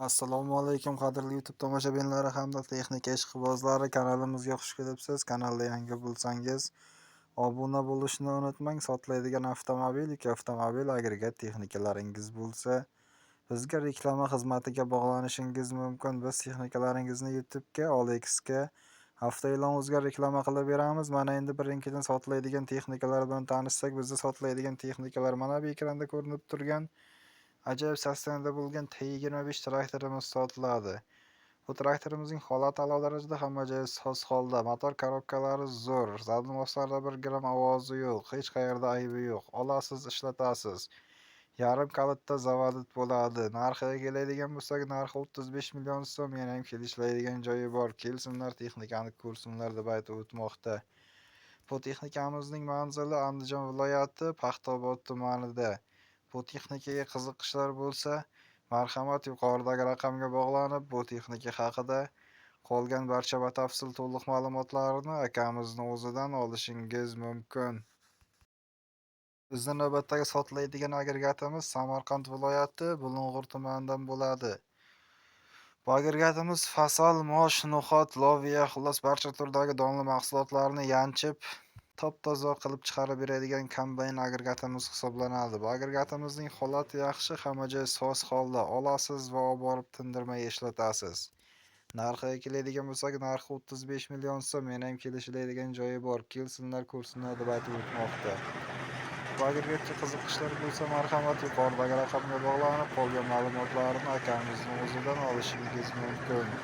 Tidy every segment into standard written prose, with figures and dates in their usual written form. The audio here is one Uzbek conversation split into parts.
Assalomu alaykum qadrli YouTube tomoshabinlari hamda texnika ishqibozlari, kanalimizga xush kelibsiz. Kanalda yangi bo'lsangiz obuna bo'lishni unutmang. Sotiladigan avtomobil, avtomobil agregat texnikalaringiz bo'lsa, bizga reklama xizmatiga bog'lanishingiz mumkin. Biz texnikalaringizni YouTube'ga, OLXga hafta e'lon.uzga reklama qilib beramiz. Mana endi birinchidan sotiladigan texnikalar bilan tanishsak, bizda sotiladigan texnikalar mana bu ekranda ko'rinib turgan ajoyib sastanada bo'lgan T25 traktorimiz sotiladi. Bu traktorimizning holati a'lo darajada, hamma joyi soz holda. Motor korobkalari zo'r. Zadmoslarda 1 gram ovozi yo'q. Hech qayerda aybi yo'q. Olasiz, ishlatasiz. Yarim kalitda zavodit bo'ladi. Narxiga keladigan bo'lsak, narxi 35 million so'm. Yana ham kelishlaydigan joyi bor. Kelsinlar, texnikani ko'rsinlar deb aytib o'tmoqda. Bu texnikamizning manzili Andijon viloyati Paxtaobod tumanida. Bu texnikaga qiziqishlar bo'lsa, marhamat yuqoridagi raqamga bog'lanib, bu texnika haqida qolgan barcha batafsil to'liq ma'lumotlarni akamizning o'zidan olishingiz mumkin. Bizning navbatdagi sotiladigan agregatimiz Samarqand viloyati Bulung'ur tumanidan bo'ladi. Bu agregatimiz fasal, mosh, no'xat, loviya, xullas barcha turdagi donli mahsulotlarni yanchib, top-toza qilib chiqarib beradigan kombayn agregatimiz hisoblanadi. Bu agregatimizning holati yaxshi, hamma joy soz holda. Olasiz va olib borib tindirmay ishlatasiz. Narxiga keladigan bo'lsak, narxi 35 million so'm. Yana ham kelishiladigan joyi bor. Kelsinlar, ko'rsinlar deb aytib o'tmoqda. Bu agregatga qiziqishlar bo'lsa, marhamat yuqoridagi raqamga bog'lanib, qolgan ma'lumotlarni akamizning o'zidan olishingiz mumkin.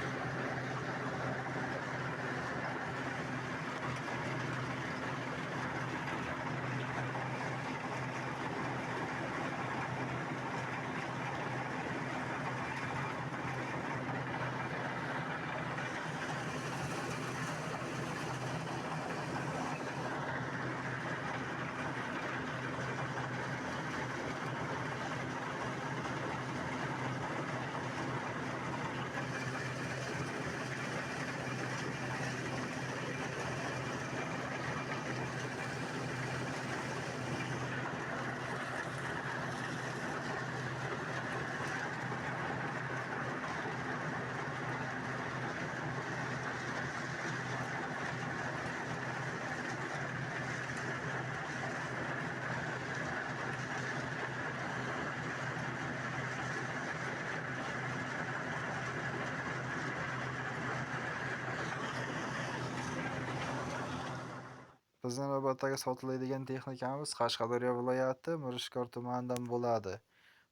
Bizning navbatdagi sotiladigan texnikamiz Qashqadaryo viloyati Mirishkor tumanidan bo'ladi.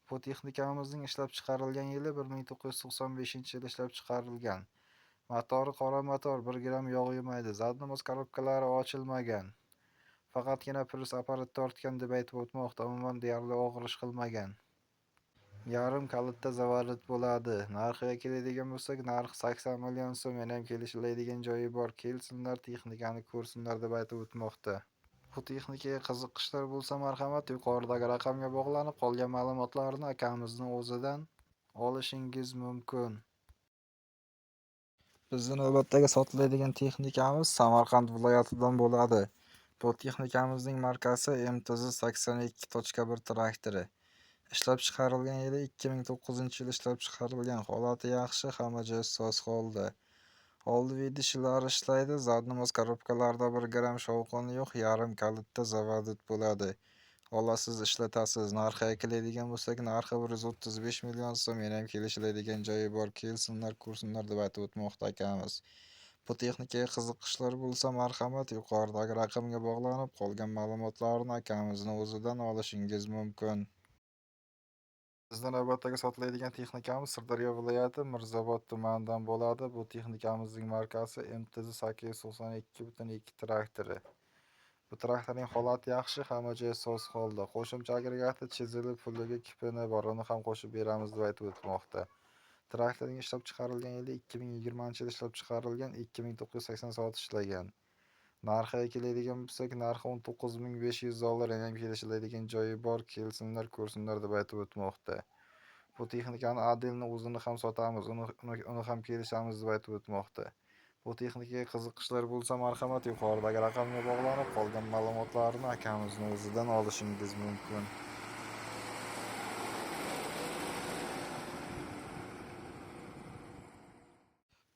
Bu texnikamizning ishlab chiqarilgan yili 1995-yil ishlab chiqarilgan. Motori qora motor, 1 gram yog' yemaydi. Zadnos korobkalari ochilmagan. Faqatgina plyus apparat tortgan deb aytib o'tmoqda. Umuman deyarli og'ir ish qilmagan. Yarim kalitda zavodit bo'ladi. Narxiga keladigan bo'lsak, narxi 80 million so'm. Yana ham kelishiladigan joyi bor. Kelsinlar, texnikani ko'rsinlar deb aytib o'tmoqda. Bu texnikaga qiziqishlar bo'lsa, marhamat yuqoridagi raqamga bog'lanib, qolgan ma'lumotlarni akamizning o'zidan olishingiz mumkin. Bizning navbatdagi sotiladigan texnikamiz Samarqand viloyatidan bo'ladi. Bu texnikamizning markasi MTZ82.1 traktori. Ishlab chiqarilgan yili 2009-yil ishlab chiqarilgan. Holati yaxshi, hamma joyi soz holda. Oldi vidishlari ishlaydi. Zadnos korobkalarda 1 gram shovqini yo'q, yarim kalitda zavodit bo'ladi. Olasiz, ishlatasiz. Narxiga keladigan bo'lsak, narxi 135 million so'm. Yana ham kelishiladigan joyi bor. Kelsinlar, ko'rsinlar deb aytib o'tmoqda akamiz. Bu texnikaga qiziqishlar bo'lsa, marhamat yuqoridagi raqamga bog'lanib, qolgan ma'lumotlarni akamizning o'zidan olishingiz mumkin. Bizning navbatdagi sotiladigan texnikamiz Sirdaryo viloyati Mirzobod tumanidan bo'ladi. Bu texnikamizning markasi MTZ892.2 traktori. Bu traktorning holati yaxshi, hamma joyi soz holda. Qo'shimcha agregati chizilib, puliga kipini bor, uni ham qo'shib beramiz deb aytib o'tmoqda. Traktorning ishlab chiqarilgan yili 2020-yil ishlab chiqarilgan, 2980 soat ishlagan. Narxiga keladigan bo'lsak, narxi $19,500. Yana ham kelishiladigan joyi bor. Kelsinlar, ko'rsinlar deb aytib o'tmoqda. Bu texnikani Adelni o'zini ham sotamiz, uni ham kelishamiz deb aytib o'tmoqda. Bu texnikaga qiziqishlar bo'lsa, marhamat yuqoridagi raqamga bog'lanib, qolgan ma'lumotlarni akamizning o'zidan olishingiz mumkin.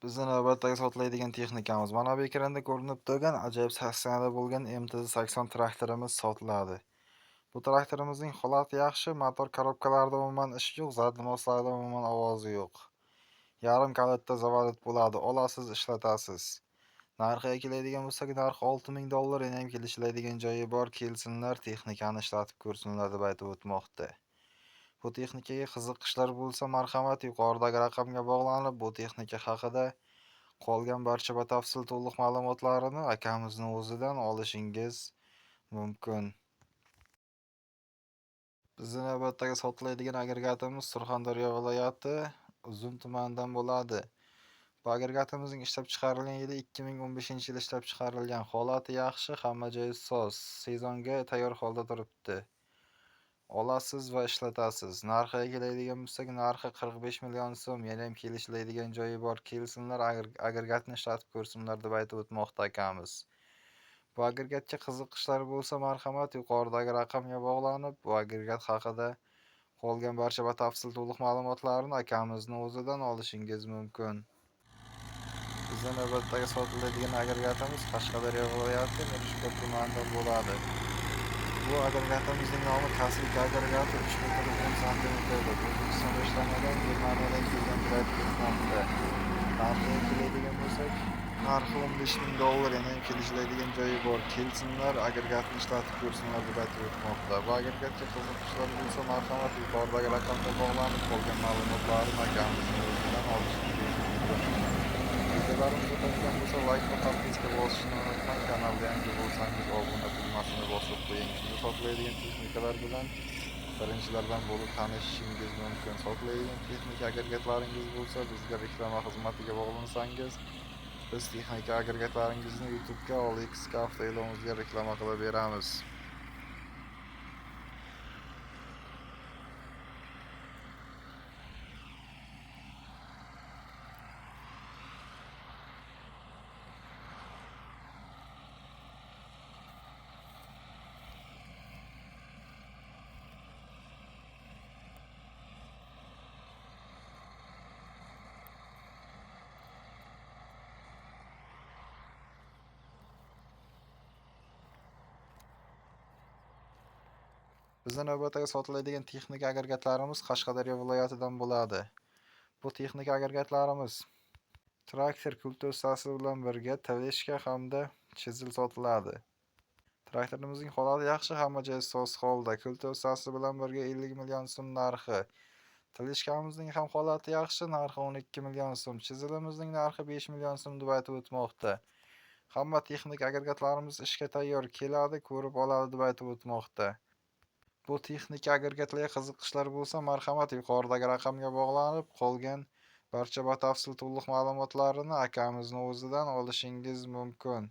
Bizni navbatdagi sotiladigan texnikamiz. Mana bu ekranda ko'rinib turgan ajoyib saksiyada bo'lgan MTZ-80 traktorimiz sotiladi. Bu traktorimizning holati yaxshi, motor korobkalarida umuman ish yo'q, zadmoslarda umuman ovozi yo'q. Yarim kalitda zavodit bo'ladi, olasiz, ishlatasiz. Narxiga keladigan bo'lsak, narxi $6000, yana ham kelishiladigan joyi bor, kelsinlar, texnikani ishlatib ko'rsinlar deb aytib o'tmoqda. Bu texnikaga qiziqishlar bo'lsa, marhamat, yuqoridagi raqamga bog'lanib, bu texnika haqida qolgan barcha batafsil to'liq ma'lumotlarini akamizning o'zidan olishingiz mumkin. Bizning navbatdagi sotiladigan agregatimiz Surxondaryo viloyati Uzun tumanidan bo'ladi. Bu agregatimizning ishlab chiqarilgan yili 2015-yil ishlab chiqarilgan. Holati yaxshi, hamma joyi soz. Sezonga tayyor holda turibdi. Olasiz va ishlatasiz. Narxiga keladigan bo'lsak, narxi 45 million so'm. Yana ham kelishiladigan joyi bor. Kelsinlar, agregatni ishlatib ko'rsinlar deb aytib o'tmoqda akamiz. Bu agregatga qiziqishlar bo'lsa, marhamat, yuqoridagi raqamga bog'lanib, bu agregat haqida qolgan barcha batafsil to'liq ma'lumotlarni akamizning o'zidan olishingiz mumkin. Bizning navbatdagi sotiladigan agregatimiz Qashqadaryo viloyati Mirishkor tumanidan bo'ladi. Bu agregatimizning nomi Kaslik agregati 3 metr 10 santimetrdir. O'zbekistonda ishlanmagan, Germaniyadan kelgan deb aytib o'tmoqda. Narxiga keladigan bo'lsak, narxi $15000, yana ham kelishiladigan joyi bor. Kelsinlar, agregatni ishlatib ko'rsinlar deb aytib o'tmoqda. Bu agregatga qiziqishlar bo'lsa, marhamat, yuqoridagi raqamga bog'lanib, qolgan ma'lumotlarni akamizning o'zidan olishingiz mumkin. Videolarimiz yoqadigan bo'lsa, like va podpiska bosishni unutmang. Kanalga yangi bo'lsangiz, obuna tugmasini bosib qo'ying. Sizni sotiladigan texnikalar bilan birinchilardan bo'lib tanishishingiz mumkin. Sotiladigan texnika agregatlaringiz bo'lsa, bizga reklama xizmatiga bog'lansangiz, biz texnika agregatlaringizni YouTube'ga, OLX'ga, avtoe'lonimizga reklama qilib beramiz. Bizning navbatdagi sotiladigan texnika agregatlarimiz Qashqadaryo viloyatidan bo'ladi. Bu texnika agregatlarimiz traktor kultursasi bilan birga talishka hamda chizil sotiladi. Traktorimizning holati yaxshi, hamma joyi soz holda. Kultursasi bilan birga 50 million so'm narxi. Talishkamizning ham holati yaxshi, narxi 12 million so'm. Chizilimizning narxi 5 million so'm deb aytib o'tmoqda. Hamma texnik agregatlarimiz ishga tayyor, keladi, ko'rib oladi deb aytib o'tmoqda. Bu texnika agregatlarga qiziqishlar bo'lsa, marhamat, yuqoridagi raqamga bog'lanib, qolgan barcha batafsil to'liq ma'lumotlarini akamizning o'zidan olishingiz mumkin.